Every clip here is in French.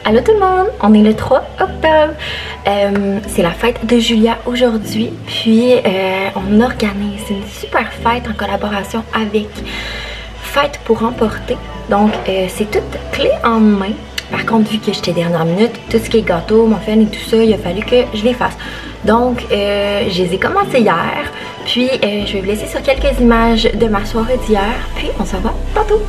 Allô tout le monde, on est le 3 octobre, c'est la fête de Julia aujourd'hui, puis on organise une super fête en collaboration avec Fête pour emporter, donc c'est toute clé en main. Par contre, vu que j'étais dernière minute, tout ce qui est gâteau, muffins et tout ça, il a fallu que je les fasse. Donc je les ai commencé hier, puis je vais vous laisser sur quelques images de ma soirée d'hier, puis on se voit tantôt.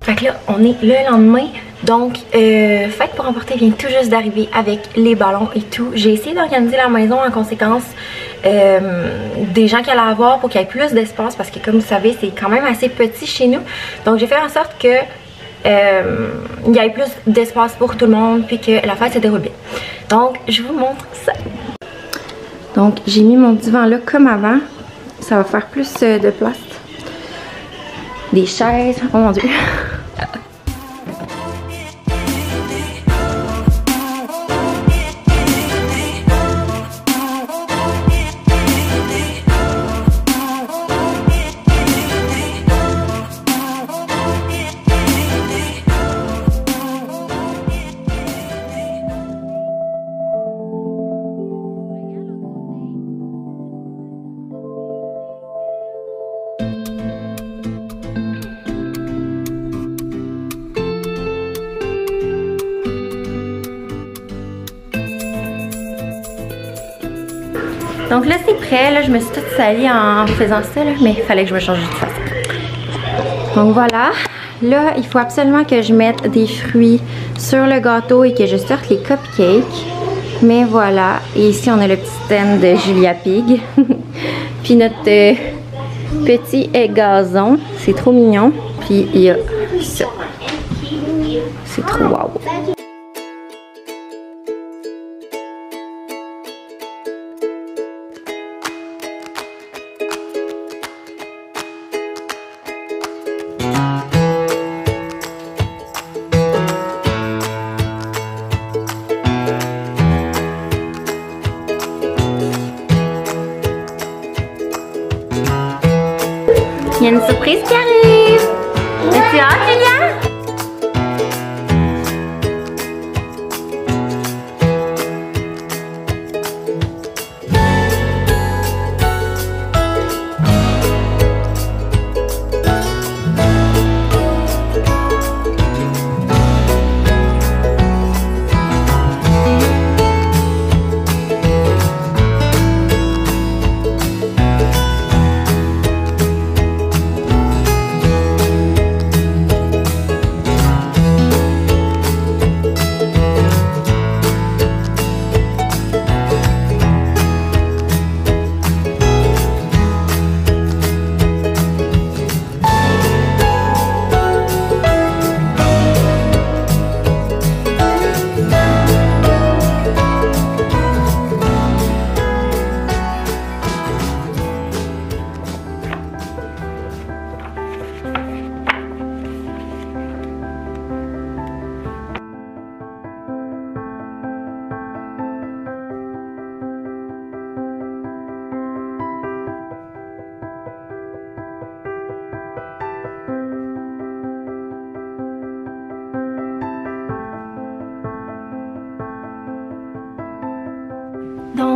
Fait que là, on est le lendemain, donc Fête pour emporter vient tout juste d'arriver avec les ballons et tout. J'ai essayé d'organiser la maison en conséquence des gens qu'il allait avoir pour qu'il y ait plus d'espace parce que comme vous savez, c'est quand même assez petit chez nous. Donc j'ai fait en sorte que il y ait plus d'espace pour tout le monde puis que la fête se déroule bien. Donc je vous montre ça. Donc j'ai mis mon divan là comme avant. Ça va faire plus de place. Des chaises, oh mon dieu. Donc là c'est prêt, là je me suis toute salie en faisant ça, là, mais il fallait que je me change de toute façon. Donc voilà, là il faut absolument que je mette des fruits sur le gâteau et que je sorte les cupcakes. Mais voilà, et ici on a le petit stand de Julia Pig. Puis notre petit gazon, c'est trop mignon. Puis il y a ça, c'est trop wow. Il y a une surprise qui arrive! Es-tu hâte, Julia?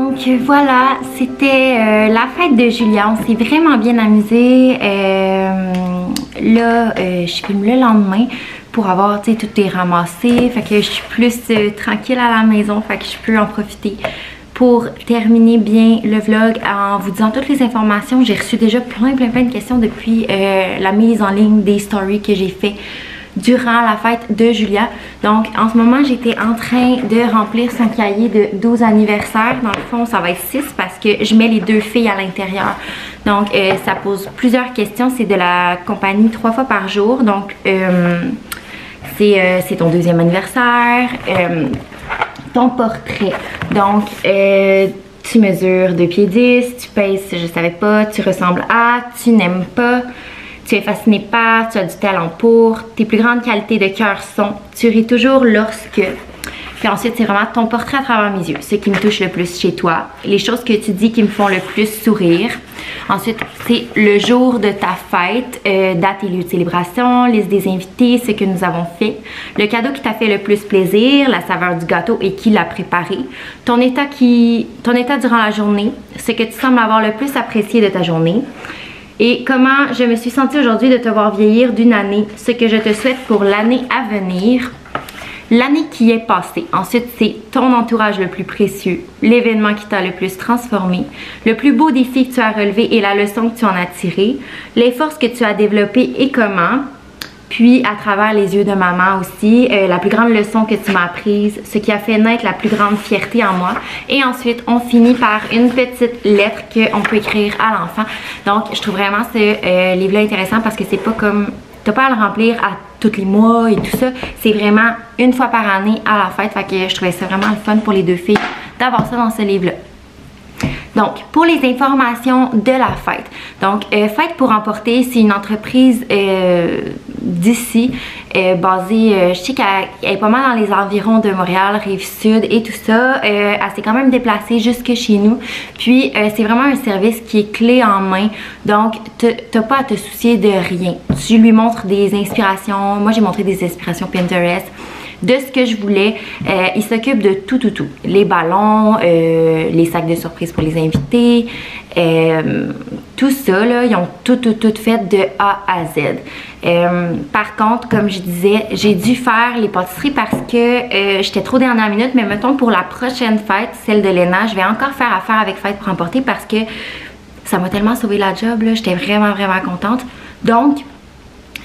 Donc voilà, c'était la fête de Julia. On s'est vraiment bien amusé. Là, je filme le lendemain pour avoir, tu sais, tout est ramassé. Fait que je suis plus tranquille à la maison. Fait que je peux en profiter pour terminer bien le vlog en vous disant toutes les informations. J'ai reçu déjà plein de questions depuis la mise en ligne des stories que j'ai fait durant la fête de Julia. Donc en ce moment j'étais en train de remplir son cahier de 12 anniversaires. Dans le fond ça va être 6 parce que je mets les 2 filles à l'intérieur. Donc ça pose plusieurs questions. C'est de la compagnie 3 fois par jour. Donc c'est ton 2e anniversaire. Ton portrait. Donc tu mesures 2 pieds 10, tu pèses, je savais pas, tu ressembles à, tu n'aimes pas, tu es fasciné par, tu as du talent pour, tes plus grandes qualités de cœur sont, tu ris toujours lorsque. Puis ensuite, c'est vraiment ton portrait à travers mes yeux, ce qui me touche le plus chez toi, les choses que tu dis qui me font le plus sourire. Ensuite, c'est le jour de ta fête, date et lieu de célébration, liste des invités, ce que nous avons fait, le cadeau qui t'a fait le plus plaisir, la saveur du gâteau et qui l'a préparé, ton état durant la journée, ce que tu sembles avoir le plus apprécié de ta journée. Et comment je me suis sentie aujourd'hui de te voir vieillir d'une année, ce que je te souhaite pour l'année à venir, l'année qui est passée. Ensuite, c'est ton entourage le plus précieux, l'événement qui t'a le plus transformé, le plus beau défi que tu as relevé et la leçon que tu en as tirée, les forces que tu as développées et comment. Puis à travers les yeux de maman aussi, la plus grande leçon que tu m'as apprise, ce qui a fait naître la plus grande fierté en moi. Et ensuite, on finit par une petite lettre qu'on peut écrire à l'enfant. Donc, je trouve vraiment ce livre-là intéressant parce que c'est pas comme... T'as pas à le remplir à tous les mois et tout ça. C'est vraiment une fois par année à la fête. Fait que je trouvais ça vraiment le fun pour les 2 filles d'avoir ça dans ce livre-là. Donc, pour les informations de la fête. Donc, Fête pour emporter, c'est une entreprise d'ici, basée, je sais qu'elle est pas mal dans les environs de Montréal, Rive-Sud et tout ça. Elle s'est quand même déplacée jusque chez nous. Puis, c'est vraiment un service qui est clé en main. Donc, t'as pas à te soucier de rien. Tu lui montres des inspirations. Moi, j'ai montré des inspirations Pinterest de ce que je voulais. Il s'occupe de tout. Les ballons, les sacs de surprise pour les invités, tout ça, là, ils ont tout fait de A à Z. Par contre, comme je disais, j'ai dû faire les pâtisseries parce que j'étais trop dernière minute, mais mettons pour la prochaine fête, celle de Léna, je vais encore faire affaire avec Fête pour emporter parce que ça m'a tellement sauvé la job, là, j'étais vraiment contente. Donc,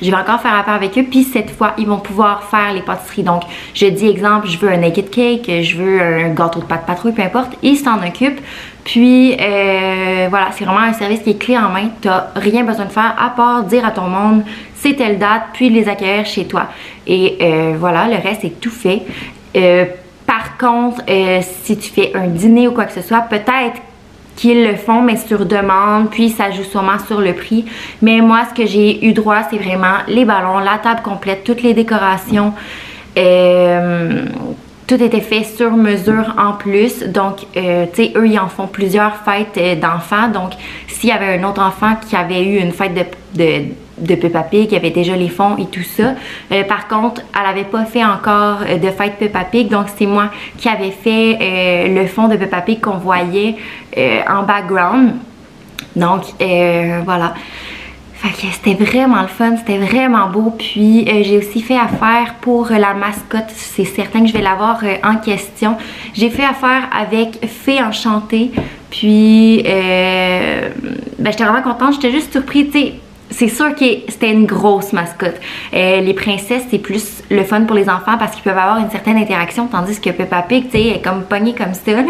je vais encore faire affaire avec eux, puis cette fois, ils vont pouvoir faire les pâtisseries. Donc, je dis exemple, je veux un naked cake, je veux un gâteau de pâte patrouille, peu importe, ils s'en occupent. Puis, voilà, c'est vraiment un service qui est clé en main. Tu n'as rien besoin de faire à part dire à ton monde, c'est telle date, puis les accueillir chez toi. Et voilà, le reste est tout fait. Par contre, si tu fais un dîner ou quoi que ce soit, peut-être qu'ils le font, mais sur demande, puis ça joue sûrement sur le prix. Mais moi, ce que j'ai eu droit, c'est vraiment les ballons, la table complète, toutes les décorations. Tout était fait sur mesure en plus. Donc, tu sais, eux, ils en font plusieurs fêtes d'enfants. Donc, s'il y avait un autre enfant qui avait eu une fête de Peppa Pig, qui avait déjà les fonds et tout ça. Par contre, elle n'avait pas fait encore de fête Peppa Pig, donc c'est moi qui avais fait le fond de Peppa Pig qu'on voyait en background. Donc, voilà. Fait que c'était vraiment le fun, c'était vraiment beau. Puis j'ai aussi fait affaire pour la mascotte, c'est certain que je vais l'avoir en question. J'ai fait affaire avec Fée Enchantée, puis ben, j'étais vraiment contente, j'étais juste surprise, tu sais. C'est sûr que c'était une grosse mascotte. Les princesses, c'est plus le fun pour les enfants parce qu'ils peuvent avoir une certaine interaction, tandis que Peppa Pig, tu sais, elle est comme pognée comme ça, là.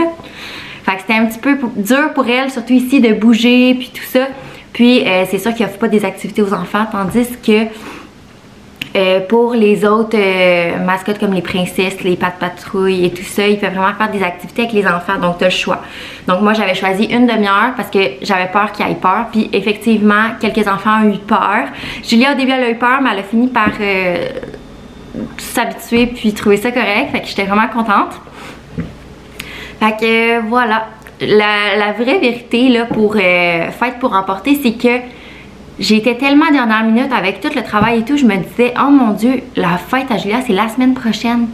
Fait que c'était un petit peu dur pour elle, surtout ici, de bouger, puis tout ça. Puis, c'est sûr qu'il n'offre pas des activités aux enfants, tandis que pour les autres mascottes comme les princesses, les pattes patrouilles et tout ça, ils peuvent vraiment faire des activités avec les enfants, donc tu as le choix. Donc moi j'avais choisi une demi-heure parce que j'avais peur qu'ils aient peur, puis effectivement quelques enfants ont eu peur. Julia au début elle a eu peur, mais elle a fini par s'habituer puis trouver ça correct, fait que j'étais vraiment contente. Fait que voilà, la vraie vérité là pour Fête pour emporter, c'est que j'étais tellement dernière minute avec tout le travail et tout, je me disais, oh mon Dieu, la fête à Julia, c'est la semaine prochaine.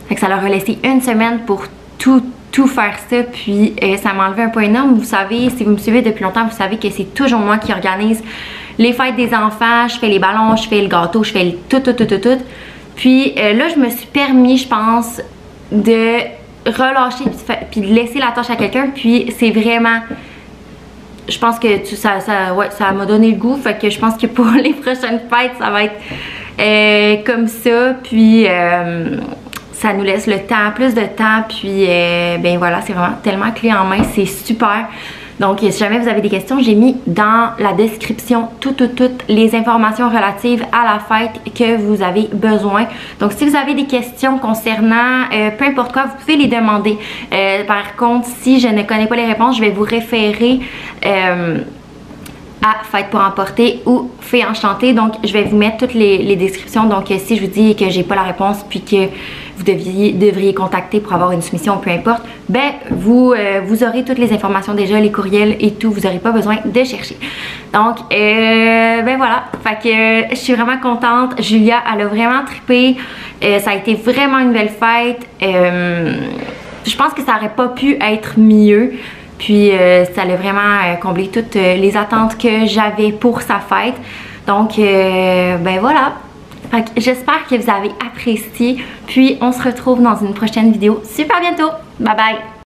Fait que ça leur a laissé une semaine pour tout tout faire ça, puis ça m'a enlevé un poids énorme. Vous savez, si vous me suivez depuis longtemps, vous savez que c'est toujours moi qui organise les fêtes des enfants, je fais les ballons, je fais le gâteau, je fais tout. Puis là, je me suis permis, je pense, de relâcher puis de laisser la tâche à quelqu'un, puis c'est vraiment... Je pense que ça m'a donné le goût, fait que je pense que pour les prochaines fêtes, ça va être comme ça, puis ça nous laisse le temps, plus de temps, puis ben voilà, c'est vraiment tellement clé en main, c'est super. Donc si jamais vous avez des questions, j'ai mis dans la description toutes les informations relatives à la fête que vous avez besoin. Donc si vous avez des questions concernant peu importe quoi, vous pouvez les demander. Par contre, si je ne connais pas les réponses, je vais vous référer à Fête pour emporter ou Fée enchantée. Donc je vais vous mettre toutes les descriptions. Donc si je vous dis que j'ai pas la réponse puis que vous devriez contacter pour avoir une soumission ou peu importe, ben vous aurez toutes les informations déjà, les courriels et tout, vous n'aurez pas besoin de chercher. Donc ben voilà, fait que je suis vraiment contente. Julia, elle a vraiment trippé, ça a été vraiment une belle fête. Je pense que ça aurait pas pu être mieux. Puis ça a vraiment comblé toutes les attentes que j'avais pour sa fête. Donc ben voilà. J'espère que vous avez apprécié. Puis on se retrouve dans une prochaine vidéo super bientôt. Bye bye!